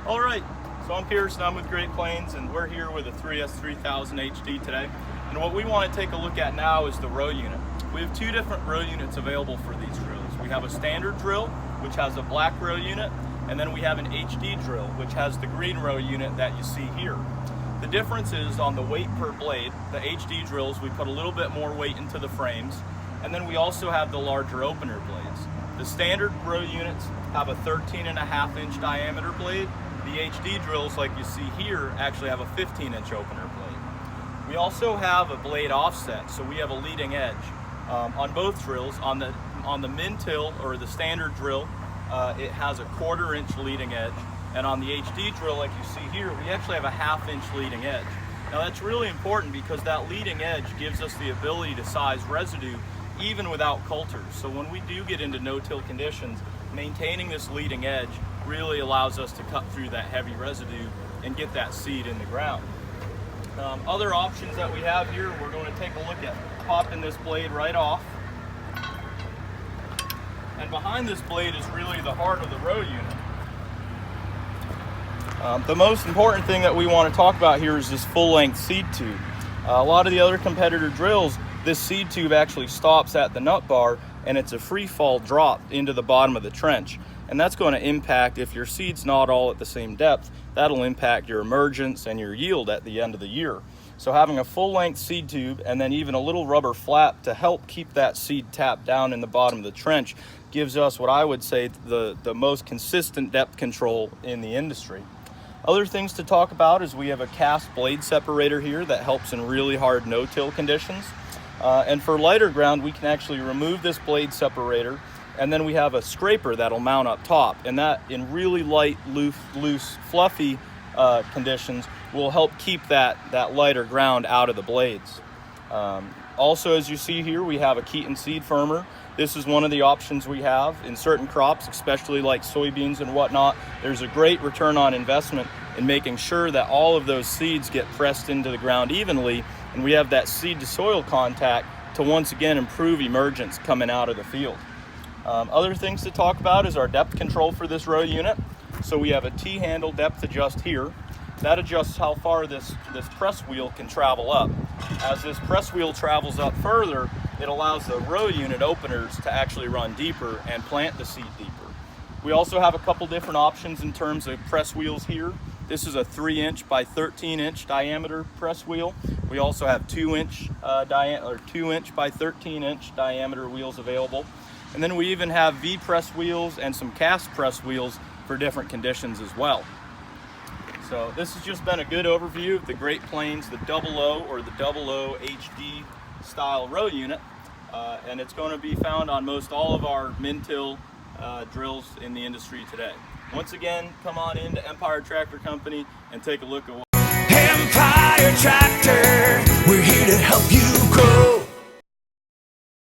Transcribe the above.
All right, so I'm Pearson, I'm with Great Plains, and we're here with a 3S3000 HD today. And what we want to take a look at now is the row unit. We have two different row units available for these drills. We have a standard drill, which has a black row unit, and then we have an HD drill, which has the green row unit that you see here. The difference is on the weight per blade. The HD drills, we put a little bit more weight into the frames, and then we also have the larger opener blades. The standard row units have a 13.5-inch diameter blade. The HD drills, like you see here, actually have a 15-inch opener blade. We also have a blade offset, so we have a leading edge on both drills. On the min-till or the standard drill, it has a 1/4-inch leading edge, and on the HD drill, like you see here, we actually have a 1/2-inch leading edge. Now that's really important because that leading edge gives us the ability to size residue even without coulters. So when we do get into no-till conditions, maintaining this leading edge really allows us to cut through that heavy residue and get that seed in the ground. Other options that we have here, we're going to take a look at popping this blade right off. And behind this blade is really the heart of the row unit. The most important thing that we want to talk about here is this full-length seed tube. A lot of the other competitor drills, this seed tube actually stops at the nut bar, and it's a free fall drop into the bottom of the trench. And that's going to impact, if your seed's not all at the same depth, that'll impact your emergence and your yield at the end of the year. So having a full-length seed tube and then even a little rubber flap to help keep that seed tapped down in the bottom of the trench gives us what I would say the most consistent depth control in the industry. Other things to talk about is we have a cast blade separator here that helps in really hard no-till conditions. And for lighter ground, we can actually remove this blade separator, and then we have a scraper that'll mount up top, and that in really light, loose, fluffy conditions will help keep that lighter ground out of the blades. Also, as you see here, we have a Keaton seed firmer. This is one of the options we have in certain crops, especially like soybeans and whatnot. There's a great return on investment in making sure that all of those seeds get pressed into the ground evenly, and we have that seed to soil contact to once again improve emergence coming out of the field. Other things to talk about is our depth control for this row unit. So we have a T-handle depth adjust here. That adjusts how far this press wheel can travel up. As this press wheel travels up further, it allows the row unit openers to actually run deeper and plant the seed deeper. We also have a couple different options in terms of press wheels here. This is a 3-inch by 13-inch diameter press wheel. We also have 2-inch by 13-inch diameter wheels available. And then we even have V-press wheels and some cast press wheels for different conditions as well. So this has just been a good overview of the Great Plains, the 00 or the 00 HD style row unit. And it's going to be found on most all of our min-till drills in the industry today. Once again, come on into Empire Tractor Company and take a look at what Empire Tractor, we're here to help you grow.